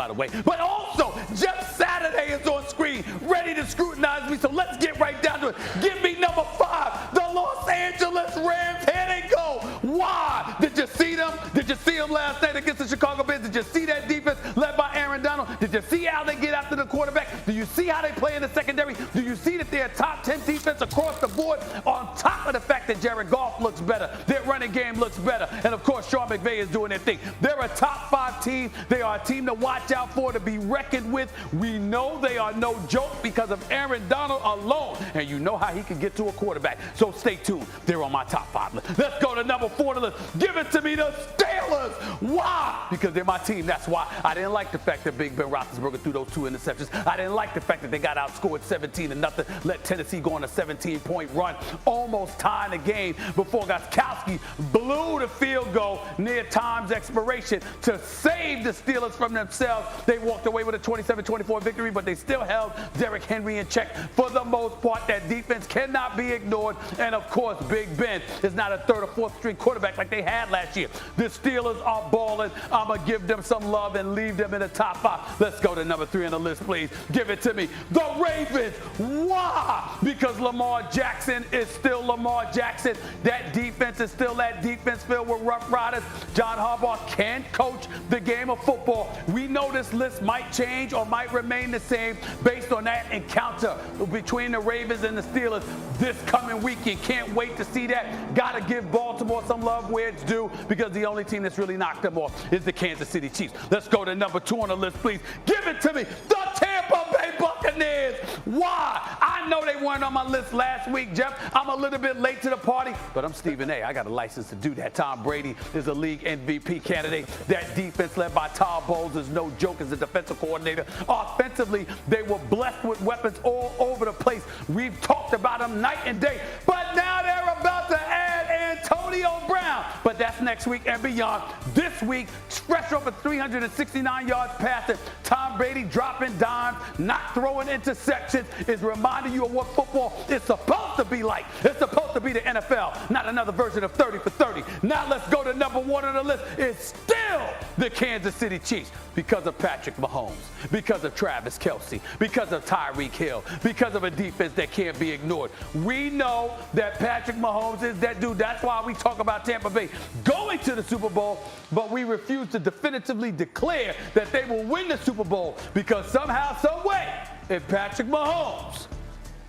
by the way. But also, Jeff Saturday is on screen, ready to scrutinize me. So let's get right down to it. Give me number 5, the Los Angeles Rams. Here they go. Why? Did you see them? Did you see them last night against the Chicago Bears? Did you see that defense led by Aaron Donald? Did you see how they get after the quarterback? Do you see how they play in the secondary? Do you see that they're a top 10 defense across the board? On top of the fact that Jared Goff looks better, their running game looks better, and of course Sean McVay is doing their thing. They're a top 5 team. They are a team to watch out for, to be reckoned with. We know they are no joke because of Aaron Donald alone, and you know how he can get to a quarterback. So stay tuned. They're on my top 5 list. Let's go to number 4 on the list. Give it to me, the Steelers. Why? Because they're my team. That's why. I didn't like the fact that Big Ben Roethlisberger threw those 2 interceptions. I didn't like the fact that they got outscored 17-0, let Tennessee go on a 17-point run, almost tying the game before Gostkowski blew the field goal near time's expiration to save the Steelers from themselves. They walked away with a 27-24 victory, but they still held Derrick Henry in check for the most part. That defense cannot be ignored. And of course, Big Ben is not a 3rd or 4th string quarterback like they had last year. The Steelers are balling. I'm going to give them some love and leave them in the top 5. Let's go to number 3 on the list, please. Give it to me. The Ravens. Why? Because Lamar Jackson is still Lamar Jackson. That defense is still that defense filled with rough riders. John Harbaugh can coach the game of football. We know this list might change or might remain the same based on that encounter between the Ravens and the Steelers this coming weekend. Can't wait to see that. Got to give Baltimore some love where it's due because the only team that's really knocked them off is the Kansas City Chiefs. Let's go to number 2 on the list, please. Give it to me. The Tampa Bay Buccaneers. Why? I know they weren't on my list last week, Jeff. I'm a little bit late to the party, but I'm Stephen A. I got a license to do that. Tom Brady is a league MVP candidate. That defense led by Todd Bowles is no joke as a defensive coordinator. Offensively, they were blessed with weapons all over the place. We've talked about them night and day, but now they're about to add Antonio Brown. But that's next week and beyond. This week, fresh off of 369 yards passing, Tom Brady dropping dimes, not throwing interceptions, is reminding you of what football is supposed to be like. It's supposed to be the NFL, not another version of 30 for 30. Now let's go to number 1 on the list. It's still the Kansas City Chiefs because of Patrick Mahomes, because of Travis Kelce, because of Tyreek Hill, because of a defense that can't be ignored. We know that Patrick Mahomes is that dude. That's why we talk about Tampa Bay going to the Super Bowl, but we refuse to definitively declare that they will win the Super Bowl because somehow, some way, if Patrick Mahomes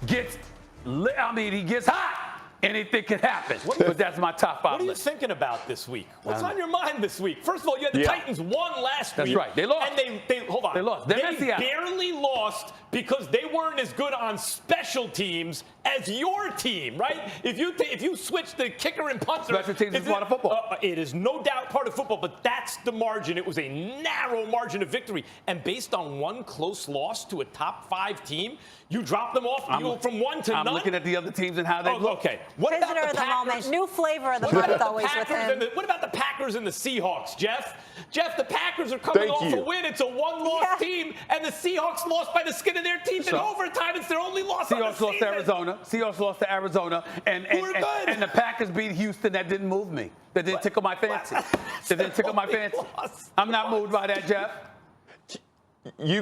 gets hot, anything can happen. But that's my top 5 What are you list. thinking about this week? What's on your mind this week? First of all, you had the Titans won last week. That's right. They lost. And they hold on. They lost. They barely lost because they weren't as good on special teams as your team, right? If you switch the kicker and punter, special teams is part of football. It is no doubt part of football, but that's the margin. It was a narrow margin of victory, and based on one close loss to a top 5 team, you drop them off. You go from 1 to none. I'm looking at the other teams and how they look. Okay. What about Visitor the of the Packers? moment. New flavor of the month always with him. What about the Packers and the Seahawks, Jeff? Jeff, the Packers are coming off a win. It's a one-loss team, and the Seahawks lost by the skin of their teeth in overtime. It's their only loss on the season. Seahawks lost to Arizona, and the Packers beat Houston. That didn't move me. That didn't tickle my fancy. That didn't tickle my fancy. I'm not moved by that, Jeff. You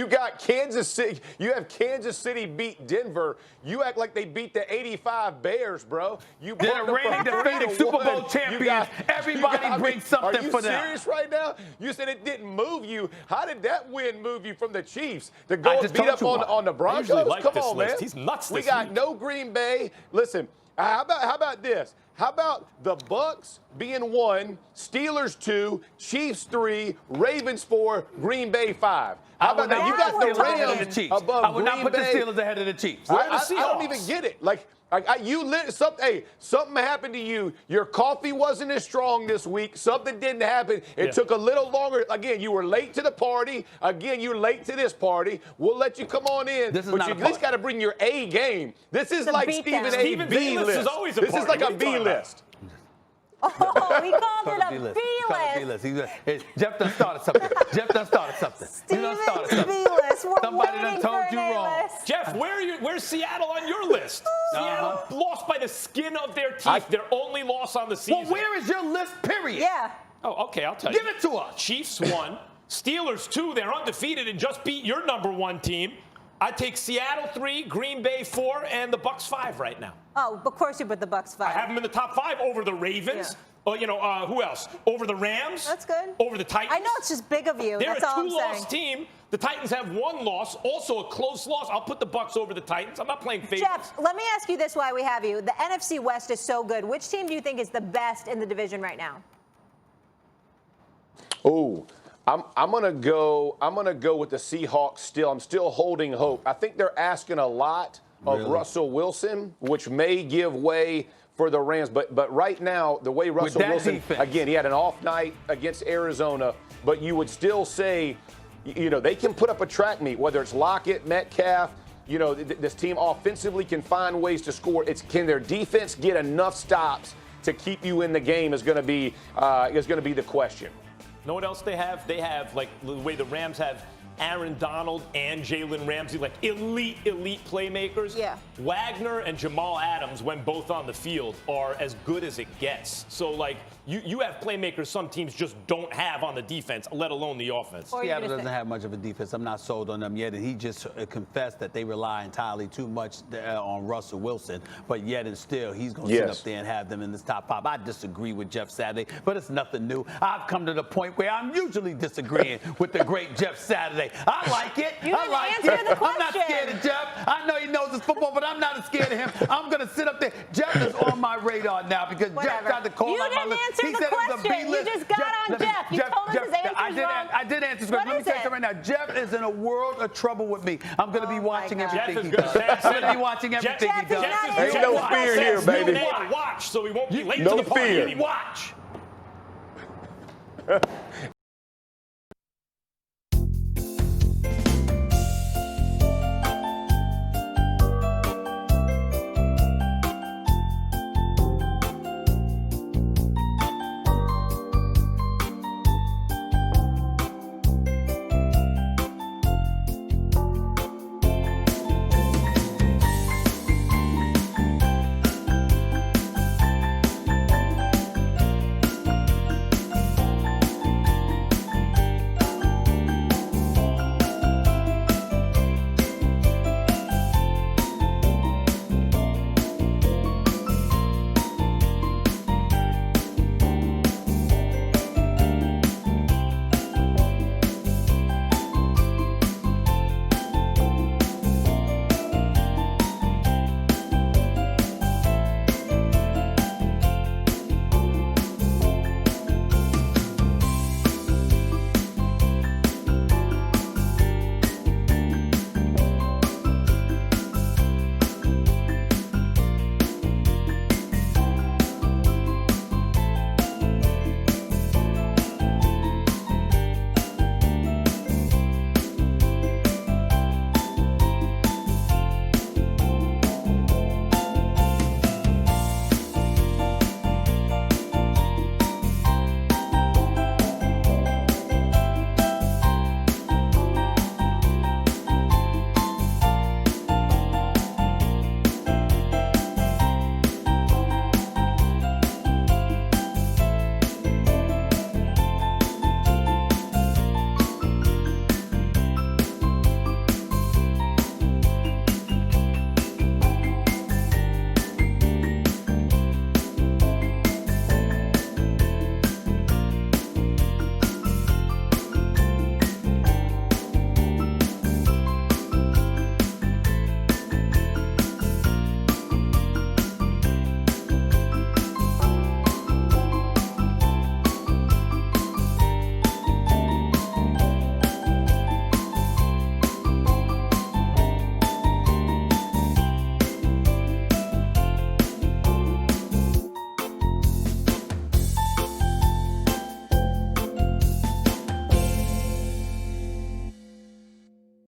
got Kansas City. You have Kansas City beat Denver. You act like they beat the '85 Bears, bro. They're the reigning defending Super Bowl champions. Everybody brings something for them. Are you serious right now? You said it didn't move you. How did that win move you from the Chiefs to go beat up on the Broncos? Come on, man. He's nuts. We got no Green Bay. Listen, how about this? How about the Bucs being 1, Steelers 2, Chiefs 3, Ravens 4, Green Bay 5? How about that? You got the Rams above I would not put the Green Bay. Steelers ahead of the Chiefs. I don't even get it. Something happened to you. Your coffee wasn't as strong this week. Something didn't happen. It took a little longer. Again, you were late to the party. Again, you're late to this party. We'll let you come on in. But you at least got to bring your A game. This is like Stephen A. Stephen B list. is always a this party. is like a B list. Oh, he called it a B-list. Jeff done started something. Steven's B-list. Somebody done told you wrong. Jeff, where's Seattle on your list? Seattle lost by the skin of their teeth. Their only loss on the season. Well, where is your list, period? Yeah. Oh, okay, I'll tell you. Give it to us. Chiefs 1, Steelers 2, they're undefeated and just beat your #1 team. I take Seattle 3, Green Bay 4, and the Bucks 5 right now. Oh, of course you put the Bucks 5. I have them in the top 5 over the Ravens. Yeah. Who else? Over the Rams. That's good. Over the Titans. I know it's just big of you. They're That's all a I'm two-loss saying. team. The Titans have 1 loss, also a close loss. I'll put the Bucks over the Titans. I'm not playing favorites. Jeff, let me ask you this while we have you. The NFC West is so good. Which team do you think is the best in the division right now? Oh, I'm gonna go with the Seahawks still. I'm still holding hope. I think they're asking a lot of Russell Wilson, which may give way for the Rams. But right now, the way Russell Wilson, again, he had an off night against Arizona, but you would still say, they can put up a track meet, whether it's Lockett, Metcalf. This team offensively can find ways to score. Can their defense get enough stops to keep you in the game is going to be the question. Know what else they have? They have, like, the way the Rams have Aaron Donald and Jalen Ramsey, like elite playmakers. Yeah. Wagner and Jamal Adams, when both on the field, are as good as it gets. So, like, you have playmakers some teams just don't have on the defense, let alone the offense. Seattle doesn't have much of a defense. I'm not sold on them yet. And he just confessed that they rely entirely too much on Russell Wilson. But yet and still, he's going to sit up there and have them in this top 5. I disagree with Jeff Saturday, but it's nothing new. I've come to the point where I'm usually disagreeing with the great Jeff Saturday. I like it. I like it. I'm not scared of Jeff. I know he knows his football, but I'm not as scared of him. I'm going to sit up there. Jeff is on my radar now because Jeff tried to call out my list. He said it was a B-list. You just got on Jeff. You told him his answers wrong. I did answer this. Let me tell you something right now. Jeff is in a world of trouble with me. I'm going to be watching everything he does. I'm going to be watching everything he does. Ain't no fear here, baby. Watch, so he won't be late No to the party. fear. Watch.